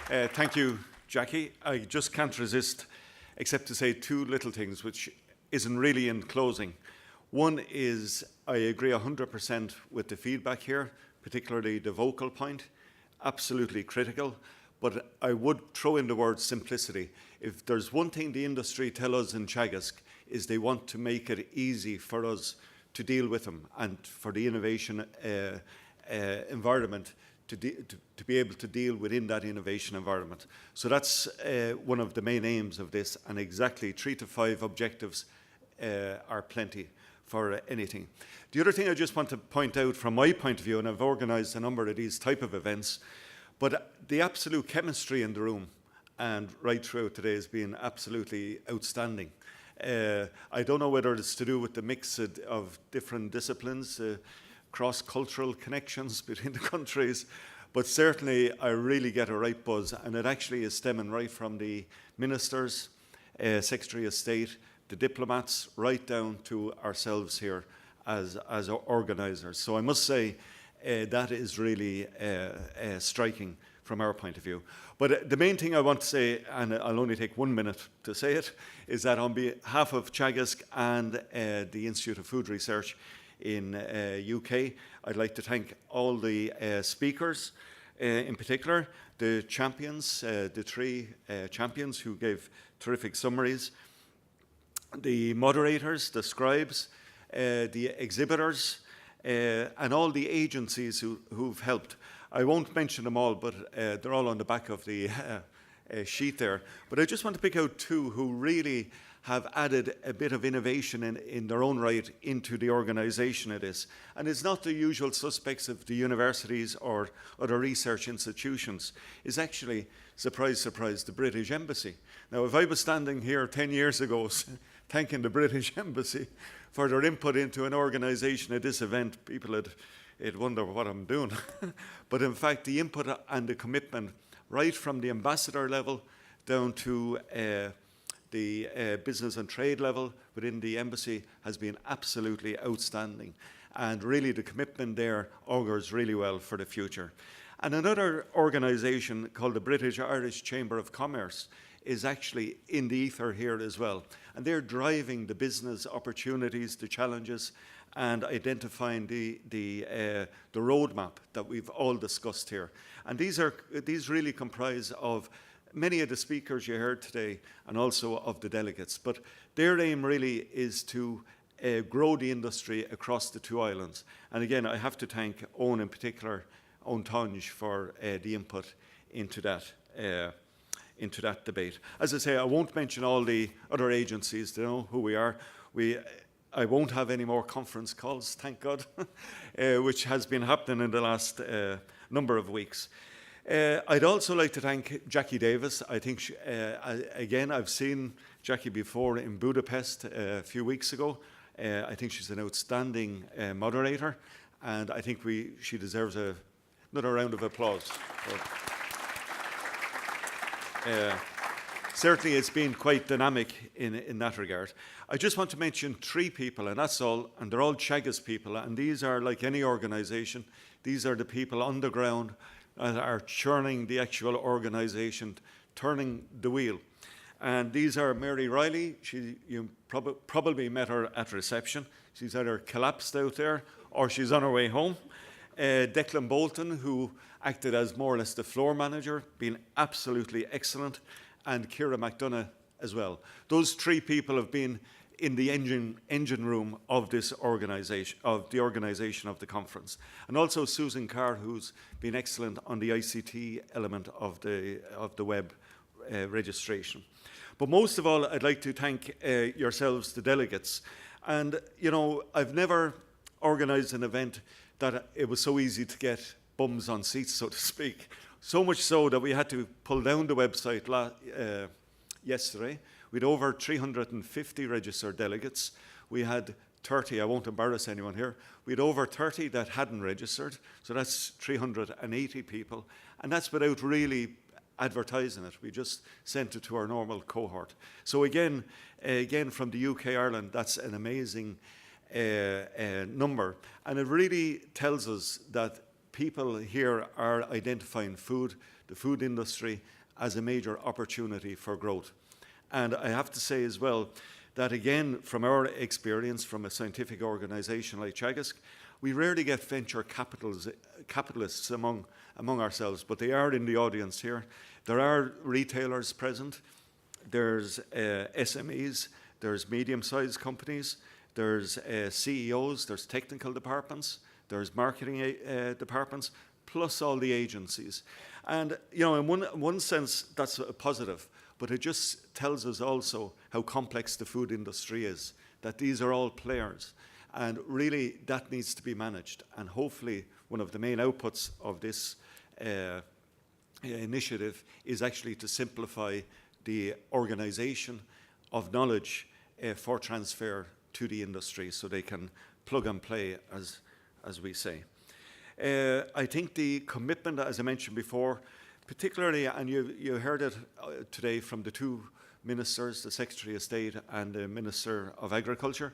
Thank you, Jackie. I just can't resist except to say two little things, which isn't really in closing. One is I agree 100% with the feedback here, particularly the vocal point, absolutely critical. But I would throw in the word simplicity. If there's one thing the industry tell us in Teagasc is they want to make it easy for us to deal with them and for the innovation environment to be able to deal within that innovation environment. So that's one of the main aims of this, and exactly 3 to 5 objectives are plenty for anything. The other thing I just want to point out from my point of view, and I've organised a number of these type of events, but the absolute chemistry in the room and right throughout today has been absolutely outstanding. I don't know whether it's to do with the mix of different disciplines, cross-cultural connections between the countries, but certainly I really get a right buzz, and it actually is stemming right from the ministers, Secretary of State, the diplomats, right down to ourselves here as organisers. So I must say that is really striking from our point of view. But the main thing I want to say, and I'll only take 1 minute to say it, is that on behalf of Teagasc and the Institute of Food Research in UK, I'd like to thank all the speakers, in particular the champions, the 3 champions who gave terrific summaries, the moderators, the scribes, the exhibitors, and all the agencies who've helped. I won't mention them all, but they're all on the back of the sheet there. But I just want to pick out 2 who really have added a bit of innovation in their own right into the organisation of this. And it's not the usual suspects of the universities or other research institutions. It's actually, surprise, surprise, the British Embassy. Now, if I was standing here 10 years ago thanking the British Embassy for their input into an organisation at this event, people would wonder what I'm doing. But in fact, the input and the commitment, right from the ambassador level down to the business and trade level within the embassy, has been absolutely outstanding. And really the commitment there augurs really well for the future. And another organisation called the British-Irish Chamber of Commerce is actually in the ether here as well. And they're driving the business opportunities, the challenges, and identifying the roadmap that we've all discussed here. And these really comprise of many of the speakers you heard today and also of the delegates. But their aim really is to grow the industry across the 2 islands. And again, I have to thank Owen in particular, Owen Tonge, for the input into that debate. As I say, I won't mention all the other agencies to know who we are. I won't have any more conference calls, thank God, which has been happening in the last number of weeks. I'd also like to thank Jackie Davis. I think, again, I've seen Jackie before in Budapest a few weeks ago. I think she's an outstanding moderator, and I think she deserves another round of applause. Certainly it's been quite dynamic in that regard. I just want to mention 3 people, and that's all, and they're all Teagasc people, and these are, like any organisation, these are the people on the ground that are churning the actual organisation, turning the wheel. And these are Mary Riley. You probably met her at reception. She's either collapsed out there or she's on her way home. Declan Bolton, who acted as more or less the floor manager, been absolutely excellent, and Ciara McDonough as well. Those 3 people have been in the engine room of this organisation, of the organisation of the conference. And also Susan Carr, who's been excellent on the ICT element of the web registration. But most of all, I'd like to thank yourselves, the delegates. And, you know, I've never organised an event that it was so easy to get bums on seats, so to speak. So much so that we had to pull down the website yesterday. We had over 350 registered delegates. We had 30, I won't embarrass anyone here, we had over 30 that hadn't registered, so that's 380 people. And that's without really advertising it. We just sent it to our normal cohort. So again from the UK, Ireland, that's an amazing number. And it really tells us that people here are identifying the food industry, as a major opportunity for growth. And I have to say as well that, again, from our experience from a scientific organization like Teagasc, we rarely get venture capitalists among ourselves, but they are in the audience here. There are retailers present, there's SMEs, there's medium-sized companies, there's CEOs, there's technical departments, there's marketing departments, plus all the agencies. And, in one sense, that's a positive, but it just tells us also how complex the food industry is, that these are all players. And really, that needs to be managed. And hopefully, one of the main outputs of this initiative is actually to simplify the organization of knowledge for transfer to the industry, so they can plug and play, as we say. I think the commitment, as I mentioned before, particularly, and you heard it today from the two ministers, the Secretary of State and the Minister of Agriculture,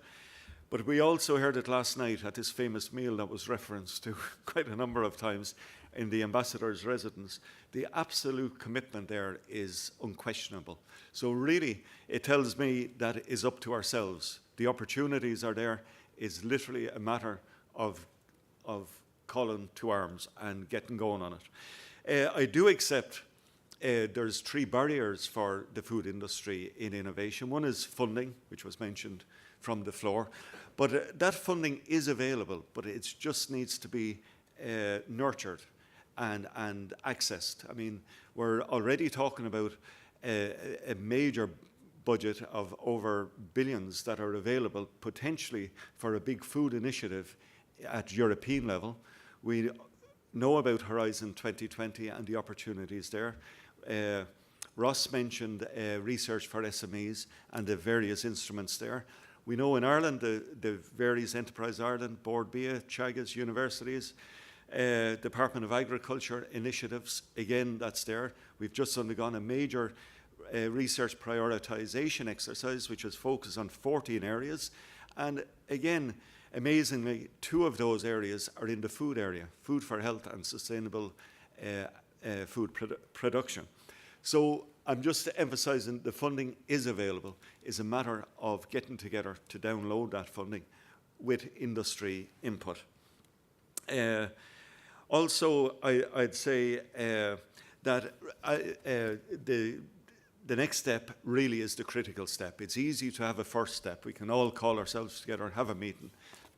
but we also heard it last night at this famous meal that was referenced to quite a number of times in the Ambassador's residence. The absolute commitment there is unquestionable. So really, it tells me that it is up to ourselves. The opportunities are there. It's literally a matter of calling to arms and getting going on it. I do accept there's three barriers for the food industry in innovation. One is funding, which was mentioned from the floor. But that funding is available, but it just needs to be nurtured and accessed. I mean, we're already talking about a major budget of over billions that are available potentially for a big food initiative at European level. We know about Horizon 2020 and the opportunities there. Ross mentioned research for SMEs and the various instruments there. We know in Ireland, the various Enterprise Ireland, Board BIA, Teagasc, universities, Department of Agriculture initiatives, again, that's there. We've just undergone a major research prioritization exercise, which is focused on 14 areas. And again, amazingly, 2 of those areas are in the food area, food for health and sustainable food production. So I'm just emphasizing the funding is available. It's a matter of getting together to download that funding with industry input. Also, I'd say that the next step really is the critical step. It's easy to have a first step. We can all call ourselves together and have a meeting.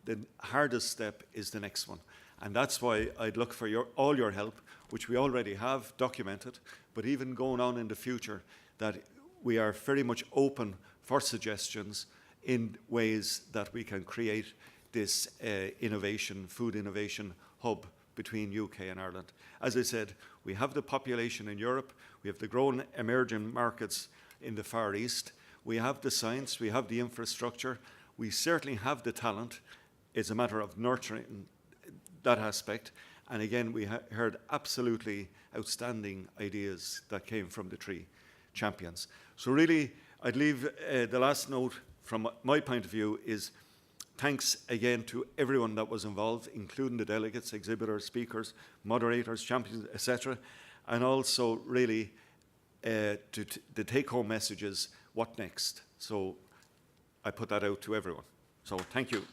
The hardest step is the next one. And that's why I'd look for all your help, which we already have documented, but even going on in the future, that we are very much open for suggestions in ways that we can create this food innovation hub between UK and Ireland. As I said, we have the population in Europe, we have the growing emerging markets in the Far East, we have the science, we have the infrastructure, we certainly have the talent. It's a matter of nurturing that aspect. And again, we heard absolutely outstanding ideas that came from the 3 champions. So really, I'd leave the last note from my point of view is thanks again to everyone that was involved, including the delegates, exhibitors, speakers, moderators, champions, etc. And also really the take-home message is what next? So I put that out to everyone. So thank you.